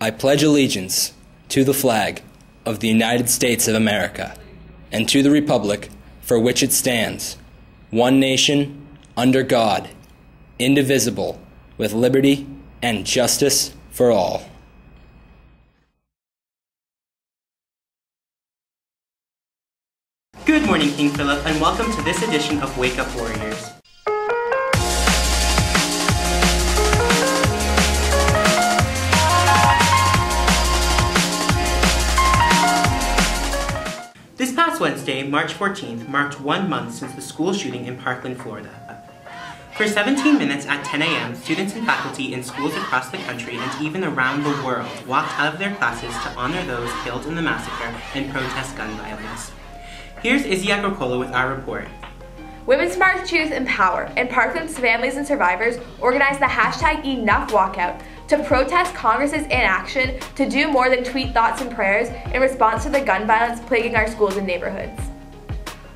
I pledge allegiance to the flag of the United States of America and to the republic for which it stands, one nation, under God, indivisible, with liberty and justice for all. Good morning, King Philip, and welcome to this edition of Wake Up Warriors. This past Wednesday, March 14th, marked 1 month since the school shooting in Parkland, Florida. For 17 minutes at 10 a.m., students and faculty in schools across the country and even around the world walked out of their classes to honor those killed in the massacre and protest gun violence. Here's Izzy Agricola with our report. Women's March Choose Empower and Parkland's families and survivors organized the hashtag Enough walkout to protest Congress's inaction to do more than tweet thoughts and prayers in response to the gun violence plaguing our schools and neighborhoods.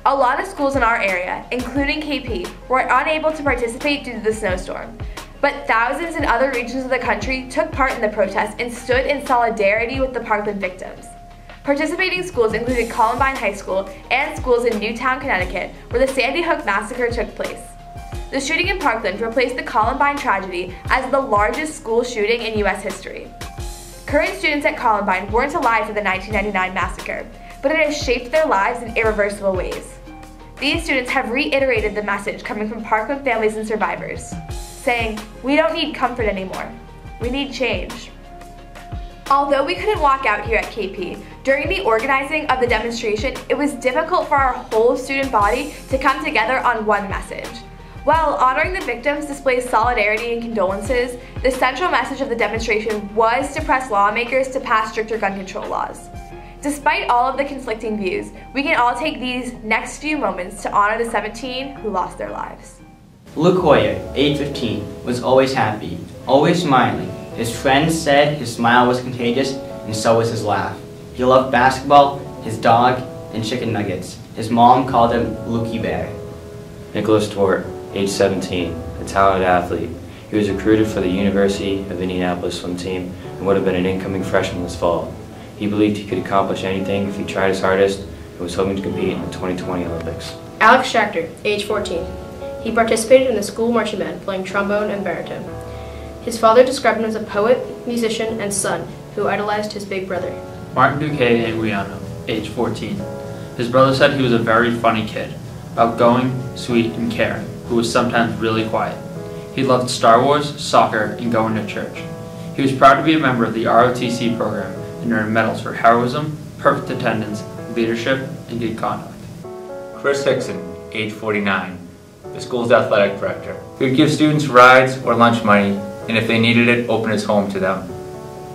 A lot of schools in our area, including KP, were unable to participate due to the snowstorm, but thousands in other regions of the country took part in the protest and stood in solidarity with the Parkland victims. Participating schools included Columbine High School and schools in Newtown, Connecticut, where the Sandy Hook massacre took place. The shooting in Parkland replaced the Columbine tragedy as the largest school shooting in U.S. history. Current students at Columbine weren't alive for the 1999 massacre, but it has shaped their lives in irreversible ways. These students have reiterated the message coming from Parkland families and survivors, saying, "We don't need comfort anymore. We need change." Although we couldn't walk out here at KP, during the organizing of the demonstration, it was difficult for our whole student body to come together on one message. While honoring the victims displays solidarity and condolences, the central message of the demonstration was to press lawmakers to pass stricter gun control laws. Despite all of the conflicting views, we can all take these next few moments to honor the 17 who lost their lives. Luke Hoyer, age 15, was always happy, always smiling. His friends said his smile was contagious, and so was his laugh. He loved basketball, his dog, and chicken nuggets. His mom called him Lukey Bear. Nicholas Tort, age 17, a talented athlete. He was recruited for the University of Indianapolis swim team and would have been an incoming freshman this fall. He believed he could accomplish anything if he tried his hardest and was hoping to compete in the 2020 Olympics. Alex Schacter, age 14. He participated in the school marching band playing trombone and baritone. His father described him as a poet, musician, and son who idolized his big brother. Martin Duque Anguiano, age 14. His brother said he was a very funny kid, outgoing, sweet, and caring, who was sometimes really quiet. He loved Star Wars, soccer, and going to church. He was proud to be a member of the ROTC program and earned medals for heroism, perfect attendance, leadership, and good conduct. Chris Hickson, age 49, the school's athletic director. He would give students rides or lunch money, and if they needed it, open his home to them.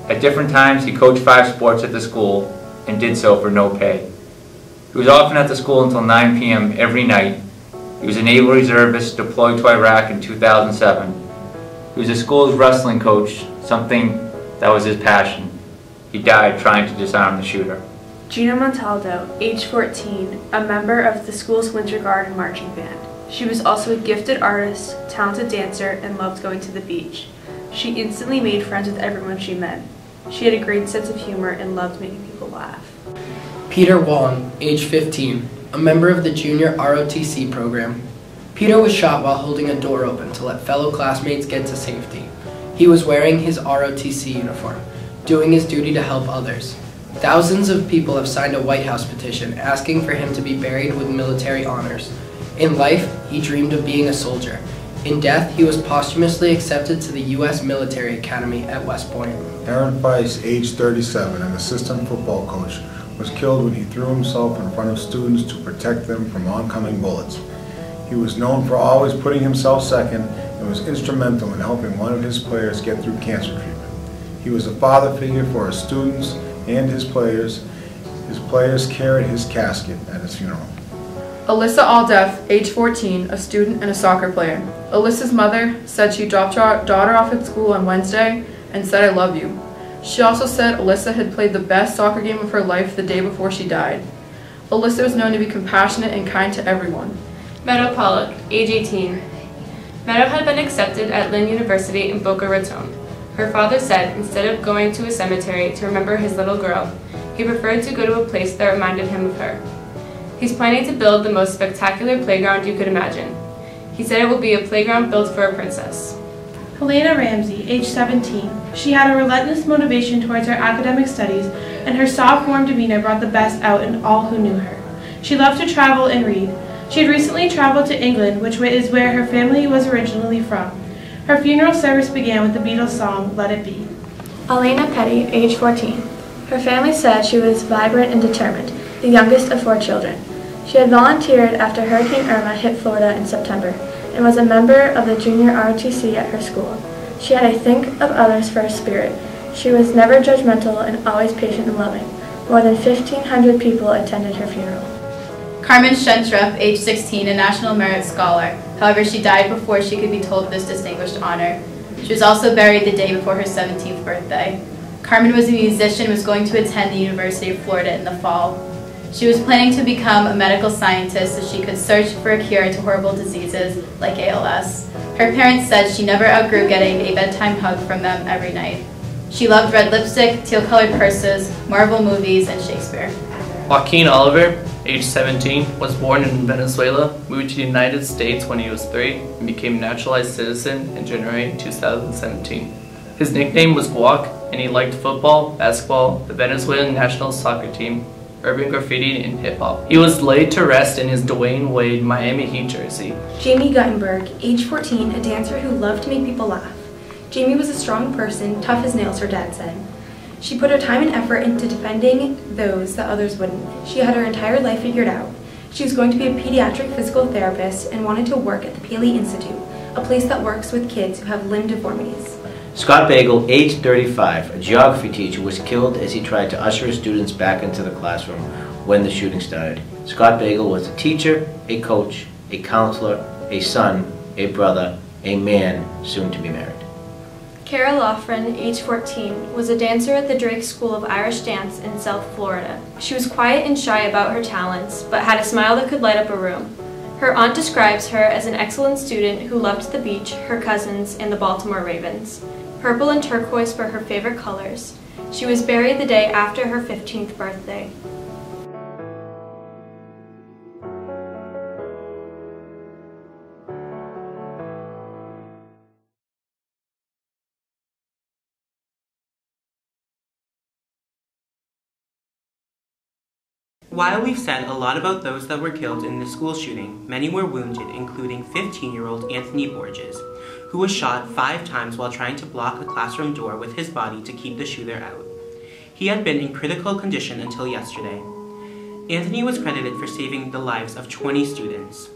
At different times, he coached 5 sports at the school and did so for no pay. He was often at the school until 9 p.m. every night. He was a Naval Reservist deployed to Iraq in 2007. He was the school's wrestling coach, something that was his passion. He died trying to disarm the shooter. Gina Montaldo, age 14, a member of the school's Winter Guard and marching band. She was also a gifted artist, talented dancer, and loved going to the beach. She instantly made friends with everyone she met. She had a great sense of humor and loved making people laugh. Peter Wong, age 15, a member of the junior ROTC program. Peter was shot while holding a door open to let fellow classmates get to safety. He was wearing his ROTC uniform, doing his duty to help others. Thousands of people have signed a White House petition asking for him to be buried with military honors. In life, he dreamed of being a soldier. In death, he was posthumously accepted to the U.S. Military Academy at West Point. Aaron Price, age 37, an assistant football coach, was killed when he threw himself in front of students to protect them from oncoming bullets. He was known for always putting himself second and was instrumental in helping one of his players get through cancer treatment. He was a father figure for his students and his players. His players carried his casket at his funeral. Alyssa Aldeff, age 14, a student and a soccer player. Alyssa's mother said she dropped her daughter off at school on Wednesday and said, "I love you." She also said Alyssa had played the best soccer game of her life the day before she died. Alyssa was known to be compassionate and kind to everyone. Meadow Pollock, age 18. Meadow had been accepted at Lynn University in Boca Raton. Her father said instead of going to a cemetery to remember his little girl, he preferred to go to a place that reminded him of her. He's planning to build the most spectacular playground you could imagine. He said it will be a playground built for a princess. Helena Ramsey, age 17. She had a relentless motivation towards her academic studies, and her soft, warm demeanor brought the best out in all who knew her. She loved to travel and read. She had recently traveled to England, which is where her family was originally from. Her funeral service began with the Beatles song, Let It Be. Elena Petty, age 14. Her family said she was vibrant and determined, the youngest of 4 children. She had volunteered after Hurricane Irma hit Florida in September and was a member of the junior ROTC at her school. She had a think of others first spirit. She was never judgmental and always patient and loving. More than 1,500 people attended her funeral. Carmen Schentrup, age 16, a National Merit Scholar. However, she died before she could be told this distinguished honor. She was also buried the day before her 17th birthday. Carmen was a musician and was going to attend the University of Florida in the fall. She was planning to become a medical scientist so she could search for a cure to horrible diseases like ALS. Her parents said she never outgrew getting a bedtime hug from them every night. She loved red lipstick, teal-colored purses, Marvel movies, and Shakespeare. Joaquin Oliver, age 17, was born in Venezuela, moved to the United States when he was 3, and became a naturalized citizen in January 2017. His nickname was Guac, and he liked football, basketball, the Venezuelan national soccer team, urban graffiti, and hip-hop. He was laid to rest in his Dwayne Wade Miami Heat jersey. Jamie Guttenberg, age 14, a dancer who loved to make people laugh. Jamie was a strong person, tough as nails, her dad said. She put her time and effort into defending those that others wouldn't. She had her entire life figured out. She was going to be a pediatric physical therapist and wanted to work at the Paley Institute, a place that works with kids who have limb deformities. Scott Bagel, age 35, a geography teacher, was killed as he tried to usher his students back into the classroom when the shooting started. Scott Bagel was a teacher, a coach, a counselor, a son, a brother, a man, soon to be married. Kara Loughran, age 14, was a dancer at the Drake School of Irish Dance in South Florida. She was quiet and shy about her talents, but had a smile that could light up a room. Her aunt describes her as an excellent student who loved the beach, her cousins, and the Baltimore Ravens. Purple and turquoise were her favorite colors. She was buried the day after her 15th birthday. While we've said a lot about those that were killed in the school shooting, many were wounded, including 15-year-old Anthony Borges, who was shot 5 times while trying to block a classroom door with his body to keep the shooter out. He had been in critical condition until yesterday. Anthony was credited for saving the lives of 20 students.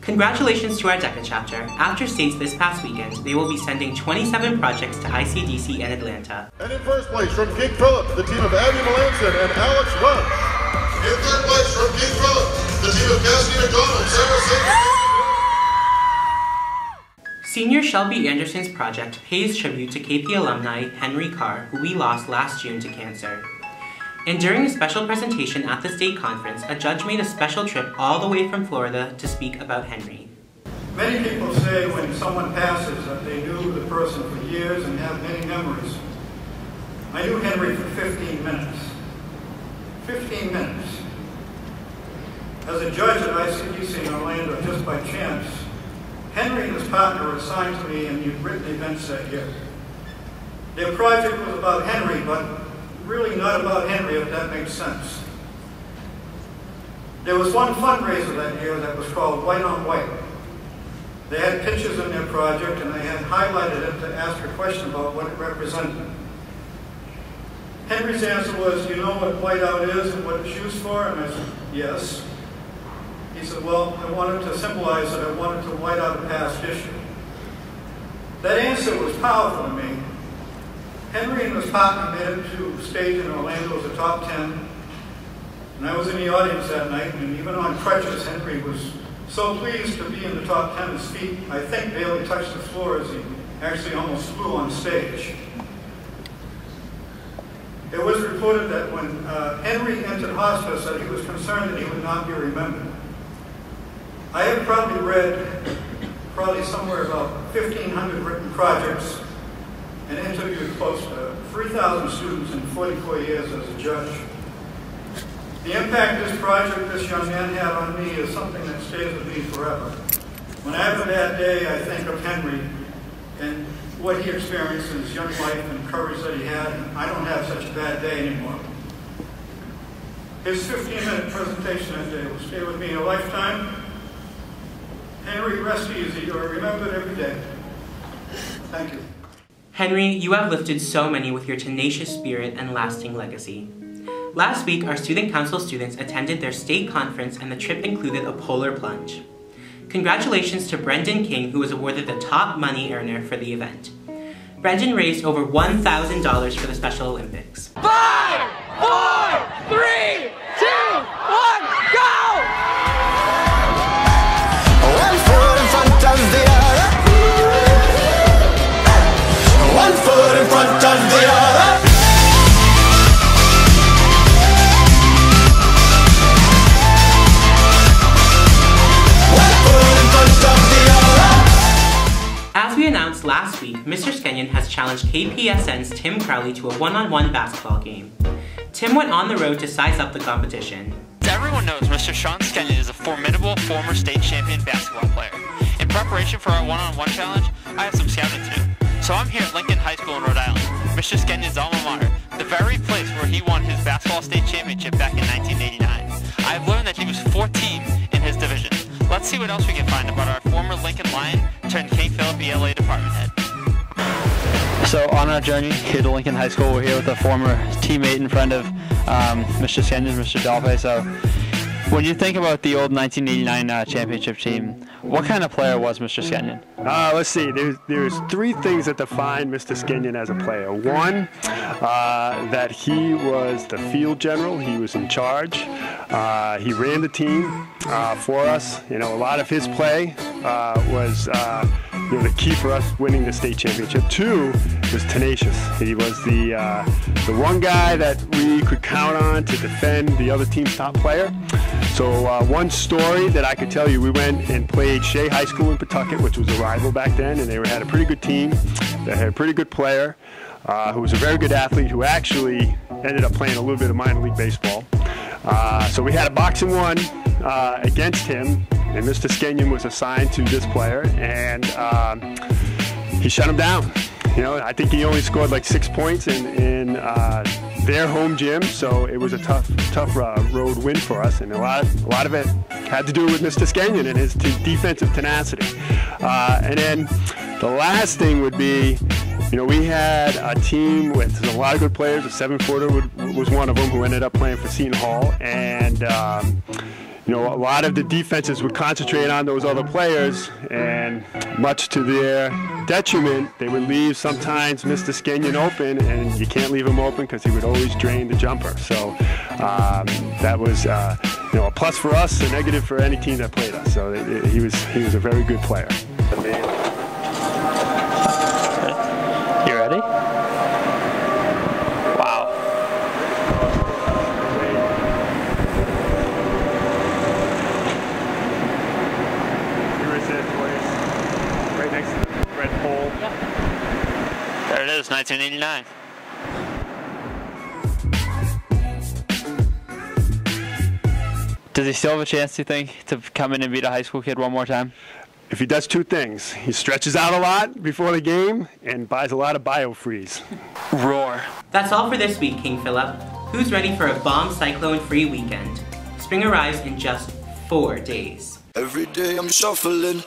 Congratulations to our DECA chapter. After states this past weekend, they will be sending 27 projects to ICDC in Atlanta. And in first place from King Philip, the team of Abby Melanson and Alex Welch. In third place from King Philip, the team of Cassidy McDonald, Sarah Sager. Senior Shelby Anderson's project pays tribute to KP alumni Henry Carr, who we lost last June to cancer. And during a special presentation at the state conference, a judge made a special trip all the way from Florida to speak about Henry. Many people say when someone passes that they knew the person for years and have many memories. I knew Henry for 15 minutes. 15 minutes. As a judge at ICDC in Orlando, just by chance, Henry and his partner were assigned to me in the written events that year. Their project was about Henry, but really not about Henry, if that makes sense. There was one fundraiser that year that was called White on White. They had pictures in their project, and they had highlighted it to ask a question about what it represented. Henry's answer was, "You know what whiteout is and what it's used for?" And I said, "Yes." He said, "Well, I wanted to symbolize that I wanted to white out a past issue." That answer was powerful to me. Henry and his partner made it to stage in Orlando as a top 10. And I was in the audience that night, and even on crutches, Henry was so pleased to be in the top 10. His feet, I think, barely touched the floor as he actually almost flew on stage. It was reported that when Henry entered hospice that he was concerned that he would not be remembered. I have probably read somewhere about 1,500 written projects, and interviewed close to 3,000 students in 44 years as a judge. The impact this project, this young man had on me is something that stays with me forever. When I have a bad day, I think of Henry and what he experienced in his young life and courage that he had, and I don't have such a bad day anymore. His 15-minute presentation that day will stay with me a lifetime. Henry, rest easy. You're remembered every day. Thank you. Henry, you have lifted so many with your tenacious spirit and lasting legacy. Last week, our student council students attended their state conference, and the trip included a polar plunge. Congratulations to Brendan King, who was awarded the top money earner for the event. Brendan raised over $1,000 for the Special Olympics. 5, 4, 3, 2, 1, go! One foot in front of the other. One foot in front of the other. One foot in front of the other. As we announced last week, Mr. Skenyon has challenged KPSN's Tim Crowley to a one-on-one basketball game. Tim went on the road to size up the competition. As everyone knows, Mr. Sean Skenyon is a formidable former state champion basketball player. In preparation for our one-on-one challenge, I have some scouting to do. So I'm here at Lincoln High School in Rhode Island, Mr. Skenyon's alma mater, the very place where he won his basketball state championship back in 1989. I've learned that he was 14th in his division. Let's see what else we can find about our former Lincoln Lion turned King Philip ELA department head. So on our journey here to Lincoln High School, we're here with a former teammate and friend of Mr. Skenyon, Mr. Dalpe. So when you think about the old 1989 championship team, what kind of player was Mr. Skenyon? Let's see, there's three things that define Mr. Skenyon as a player. One, that he was the field general. He was in charge. He ran the team for us. You know, a lot of his play was the key for us winning the state championship. Two, was tenacious. He was the one guy that we could count on to defend the other team's top player. So one story that I could tell you, we went and played Shea High School in Pawtucket, which was a rival back then, and they had a pretty good team. They had a pretty good player who was a very good athlete who actually ended up playing a little bit of minor league baseball. So we had a boxing one against him, and Mr. Skenyon was assigned to this player, and he shut him down. You know, I think he only scored like 6 points in their home gym, so it was a tough road win for us, and a lot of it had to do with Mr. Skenyon and his defensive tenacity. And then the last thing would be, you know, we had a team with a lot of good players. A 7-footer was one of them who ended up playing for Seton Hall, and you know, a lot of the defenses would concentrate on those other players, and much to their detriment, they would leave sometimes Mr. Skenyon open, and you can't leave him open because he would always drain the jumper. So that was you know, a plus for us, a negative for any team that played us. So he was a very good player. You ready? Wow. Right next to the red pole. Yep. There it is, 1989. Does he still have a chance, do you think, to come in and beat a high school kid one more time? If he does two things, he stretches out a lot before the game and buys a lot of biofreeze. Roar. That's all for this week, King Philip. Who's ready for a bomb cyclone-free weekend? Spring arrives in just 4 days. Every day I'm shuffling.